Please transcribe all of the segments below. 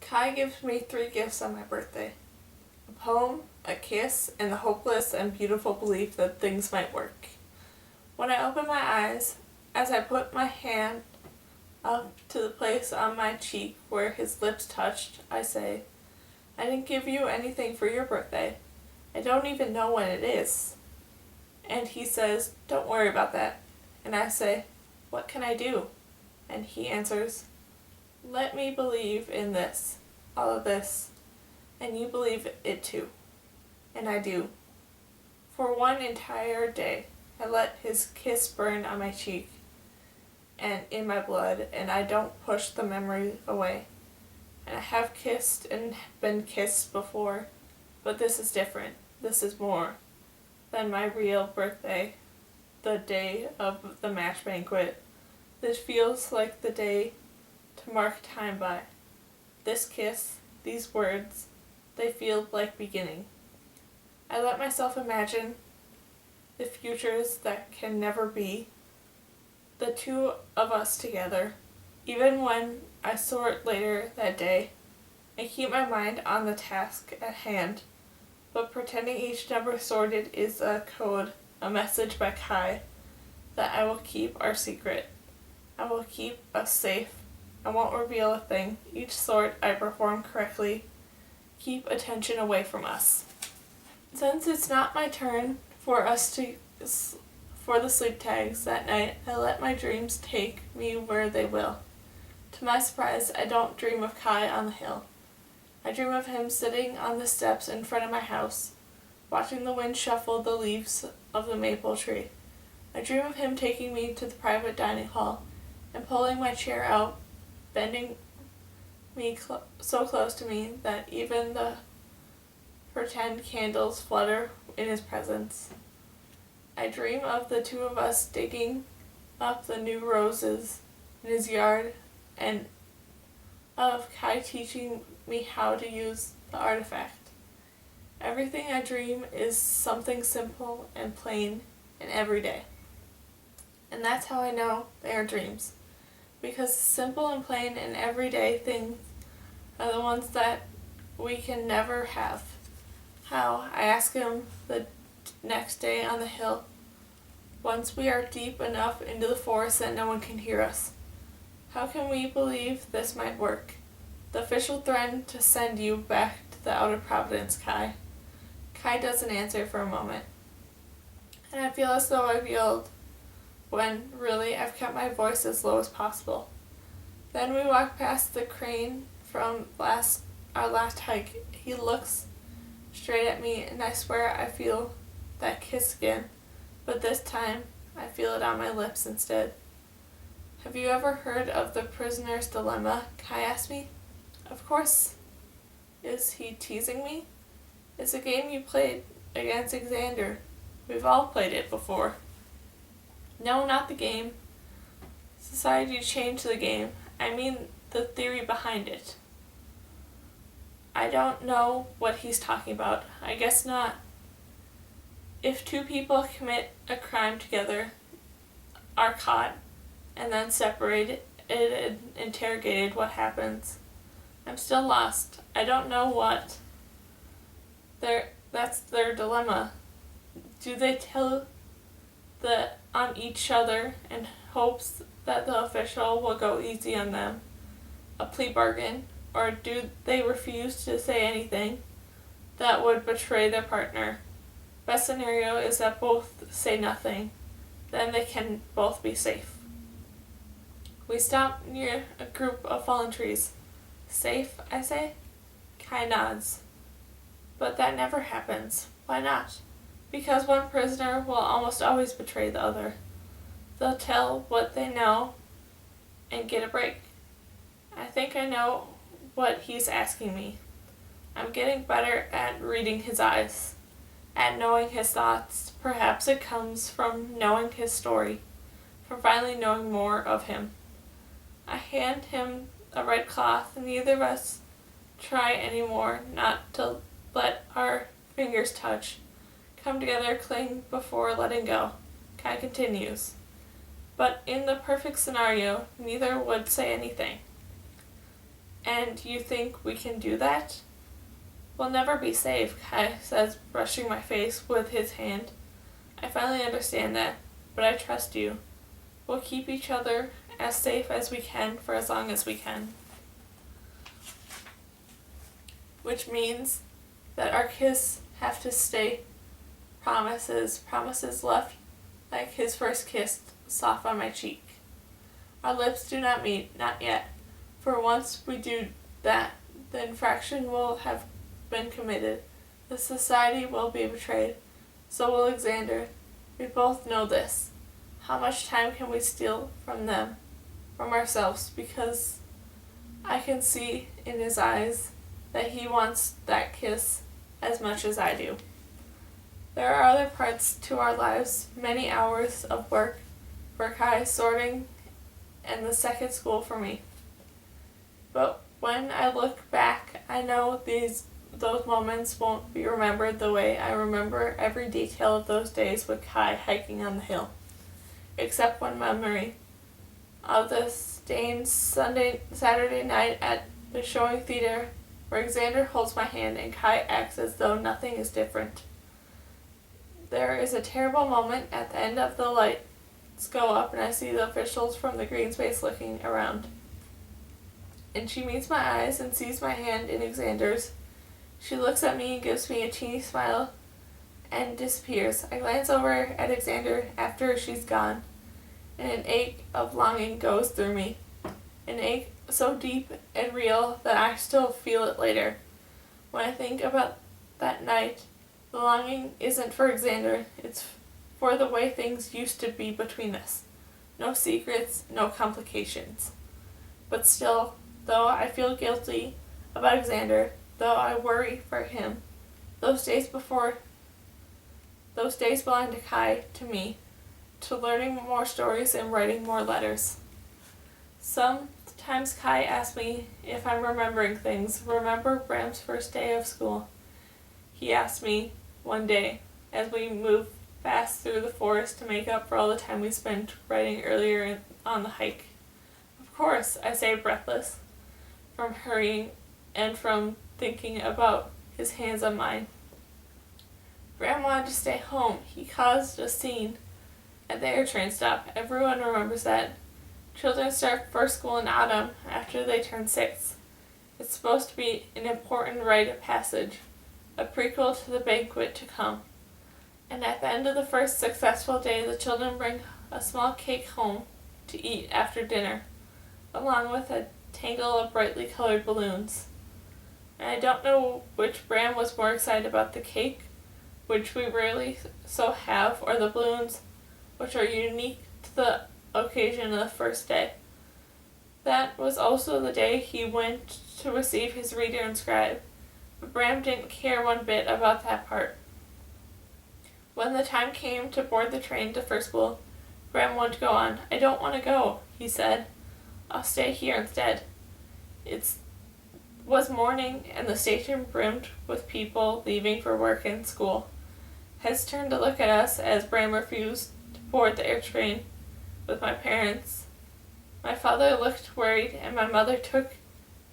Kai gives me 3 gifts on my birthday: a poem, a kiss, and the hopeless and beautiful belief that things might work. When I open my eyes, as I put my hand up to the place on my cheek where his lips touched, I say, "I didn't give you anything for your birthday. I don't even know when it is." And he says, "Don't worry about that." And I say, "What can I do?" And he answers, "Let me believe in this, all of this, and you believe it too." And I do. For one entire day, I let his kiss burn on my cheek and in my blood, and I don't push the memory away. And I have kissed and been kissed before, but this is different. This is more than my real birthday, the day of the match banquet. This feels like the day to mark time by. This kiss, these words, they feel like beginning. I let myself imagine the futures that can never be, the two of us together. Even when I sort later that day, I keep my mind on the task at hand, but pretending each number sorted is a code, a message by Kai, that I will keep our secret. I will keep us safe. I won't reveal a thing. Each sort I perform correctly. Keep attention away from us. Since it's not my turn for the sleep tags that night, I let my dreams take me where they will. To my surprise, I don't dream of Kai on the hill. I dream of him sitting on the steps in front of my house, watching the wind shuffle the leaves of the maple tree. I dream of him taking me to the private dining hall and pulling my chair out, bending me so close to me that even the pretend candles flutter in his presence. I dream of the two of us digging up the new roses in his yard, and of Kai teaching me how to use the artifact. Everything I dream is something simple and plain and everyday. And that's how I know they are dreams. Because simple and plain and everyday things are the ones that we can never have. How? I ask him the next day on the hill, once we are deep enough into the forest that no one can hear us. How can we believe this might work? The official threatened to send you back to the outer providence, Kai. Kai doesn't answer for a moment. And I feel as though I've yelled, when really I've kept my voice as low as possible. Then we walk past the crane from our last hike. He looks straight at me, and I swear I feel that kiss again, but this time I feel it on my lips instead. "Have you ever heard of the prisoner's dilemma?" Kai asked me. Of course. Is he teasing me? It's a game you played against Xander. We've all played it before. No, not the game. Society changed the game. I mean the theory behind it. I don't know what he's talking about. I guess not. If two people commit a crime together, are caught, and then separated and interrogated, what happens? I'm still lost. I don't know what. That's their dilemma. Do they tell on each other in hopes that the official will go easy on them, a plea bargain, or do they refuse to say anything that would betray their partner? Best scenario is that both say nothing, then they can both be safe. We stop near a group of fallen trees. Safe, I say? Kai nods. But that never happens. Why not? Because one prisoner will almost always betray the other. They'll tell what they know and get a break. I think I know what he's asking me. I'm getting better at reading his eyes, at knowing his thoughts. Perhaps it comes from knowing his story, from finally knowing more of him. I hand him a red cloth, and neither of us try anymore not to let our fingers touch, come together, cling before letting go. Kai continues. But in the perfect scenario, neither would say anything. And you think we can do that? We'll never be safe, Kai says, brushing my face with his hand. I finally understand that, but I trust you. We'll keep each other as safe as we can for as long as we can. Which means that our kiss have to stay promises left like his first kiss, soft on my cheek. Our lips do not meet, not yet. For once we do that, the infraction will have been committed. The society will be betrayed. So will Alexander. We both know this. How much time can we steal from them, from ourselves? Because I can see in his eyes that he wants that kiss as much as I do. There are other parts to our lives, many hours of work for Kai, sorting, and the second school for me. But when I look back, I know those moments won't be remembered the way I remember every detail of those days with Kai hiking on the hill. Except one memory of the stained Saturday night at the showing theater where Alexander holds my hand and Kai acts as though nothing is different. There is a terrible moment at the end of the lights go up and I see the officials from the green space looking around. And she meets my eyes and sees my hand in Alexander's. She looks at me and gives me a teeny smile and disappears. I glance over at Alexander after she's gone, and an ache of longing goes through me. An ache so deep and real that I still feel it later. When I think about that night, the longing isn't for Alexander, it's for the way things used to be between us. No secrets, no complications. But still, though I feel guilty about Alexander, though I worry for him, those days belong to Kai, to me, to learning more stories and writing more letters. Sometimes Kai asks me if I'm remembering things. Remember Bram's first day of school? He asked me one day as we moved fast through the forest to make up for all the time we spent writing earlier on the hike. Of course, I say, breathless, from hurrying and from thinking about his hands on mine. Bram wanted to stay home. He caused a scene at the air train stop. Everyone remembers that. Children start first school in autumn after they turn 6. It's supposed to be an important rite of passage, a prequel to the banquet to come. And at the end of the first successful day, the children bring a small cake home to eat after dinner, along with a tangle of brightly colored balloons. And I don't know which Bram was more excited about, the cake, which we rarely so have, or the balloons, which are unique to the occasion of the first day. That was also the day he went to receive his reader and scribe, but Bram didn't care one bit about that part. When the time came to board the train to first school, Bram wanted to go on. I don't want to go, he said. I'll stay here instead. It was morning, and the station brimmed with people leaving for work and school. Heads turned to look at us as Bram refused to board the air train with my parents. My father looked worried, and my mother took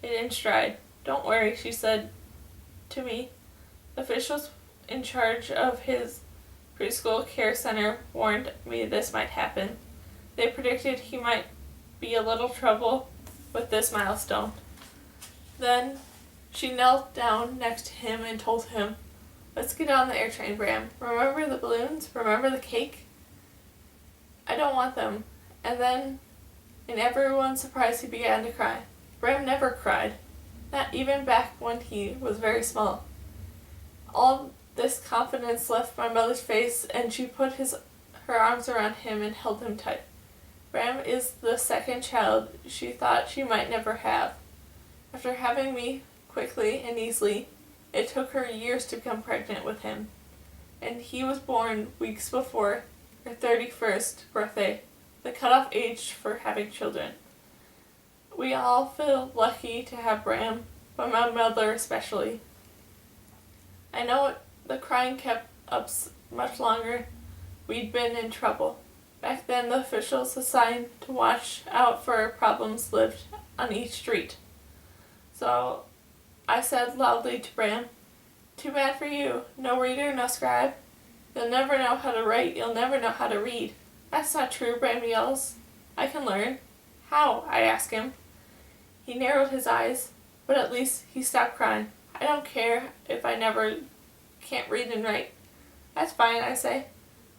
it in stride. Don't worry, she said to me. The officials in charge of his preschool care center warned me this might happen. They predicted he might be a little trouble with this milestone. Then she knelt down next to him and told him, "Let's get on the air train, Bram. Remember the balloons? Remember the cake?" "I don't want them." And then, in everyone's surprise, he began to cry. Bram never cried, not even back when he was very small. All this confidence left my mother's face, and she put her arms around him and held him tight. Bram is the second child she thought she might never have. After having me quickly and easily, it took her years to become pregnant with him, and he was born weeks before her 31st birthday, the cutoff age for having children. We all feel lucky to have Bram, but my mother especially. I know the crying kept up much longer. We'd been in trouble. Back then, the officials assigned to watch out for problems lived on each street. So I said loudly to Bram, "Too bad for you. No reader, no scribe. You'll never know how to write, you'll never know how to read." "That's not true," Bram yells. "I can learn." "How?" I ask him. He narrowed his eyes, but at least he stopped crying. "I don't care if I never can't read and write." "That's fine," I say,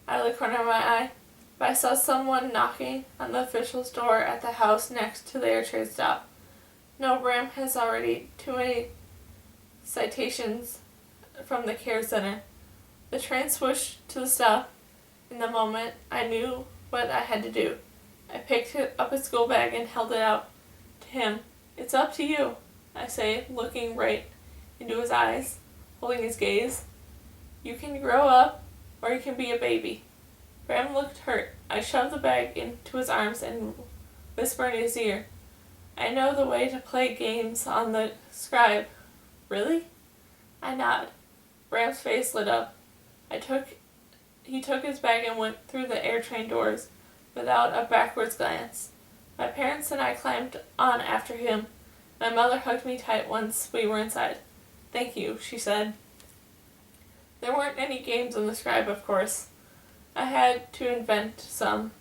out of the corner of my eye. But I saw someone knocking on the official's door at the house next to the air trade stop. No, Bram has already too many citations from the care center. The train swooshed to the stop. In the moment, I knew what I had to do. I picked up his school bag and held it out to him. "It's up to you," I say, looking right into his eyes, holding his gaze. "You can grow up, or you can be a baby." Bram looked hurt. I shoved the bag into his arms and whispered in his ear, "I know the way to play games on the scribe." "Really?" I nod. Bram's face lit up. He took his bag and went through the air train doors without a backwards glance. My parents and I climbed on after him. My mother hugged me tight once we were inside. "Thank you," she said. There weren't any games on the scribe, of course. I had to invent some.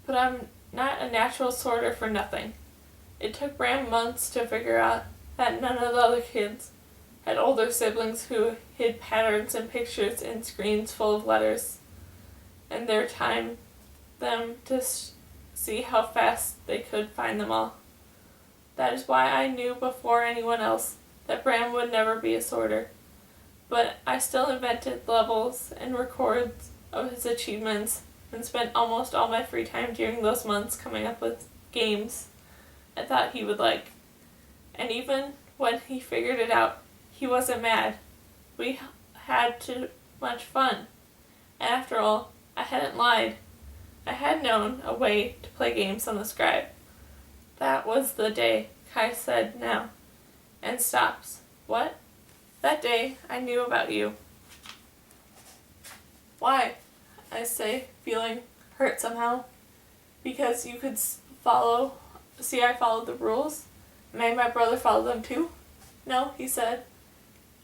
But I'm not a natural sorter for nothing. It took Bram months to figure out that none of the other kids had older siblings who hid patterns and pictures in screens full of letters, and their time them to see how fast they could find them all. That is why I knew before anyone else that Bram would never be a sorter. But I still invented levels and records of his achievements and spent almost all my free time during those months coming up with games I thought he would like. And even when he figured it out, he wasn't mad. We had too much fun. And after all, I hadn't lied. I had known a way to play games on the scribe. That was the day, Kai said now, and stops. "What?" "That day I knew about you." "Why?" I say, feeling hurt somehow. "Because you could see I followed the rules? Made my brother follow them too?" "No," he said,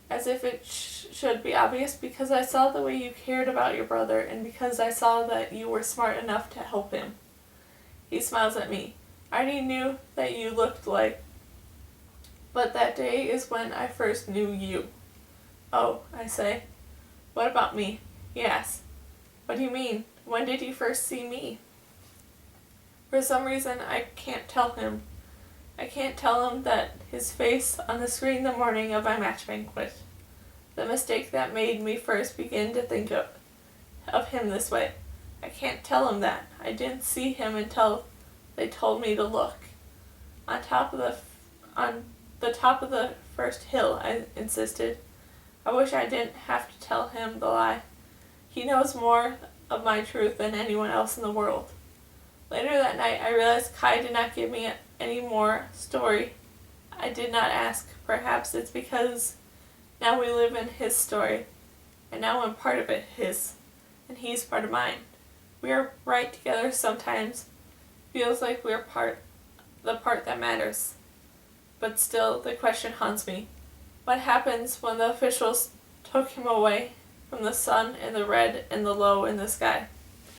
as if it should be obvious, "because I saw the way you cared about your brother, and because I saw that you were smart enough to help him." He smiles at me. "I already knew that you looked like, but that day is when I first knew you." "Oh," I say. "What about me?" he asks. "What do you mean? When did you first see me?" For some reason, I can't tell him. I can't tell him that his face on the screen the morning of my match banquet. The mistake that made me first begin to think of him this way. I can't tell him that. I didn't see him until they told me to look. On the top of the first hill, I insisted. I wish I didn't have to tell him the lie. He knows more of my truth than anyone else in the world. Later that night, I realized Kai did not give me any more story. I did not ask. Perhaps it's because now we live in his story, and now I'm part of it, his, and he's part of mine. We are right together sometimes. Feels like we're the part that matters. But still, the question haunts me. What happens when the officials took him away from the sun and the red and the low in the sky?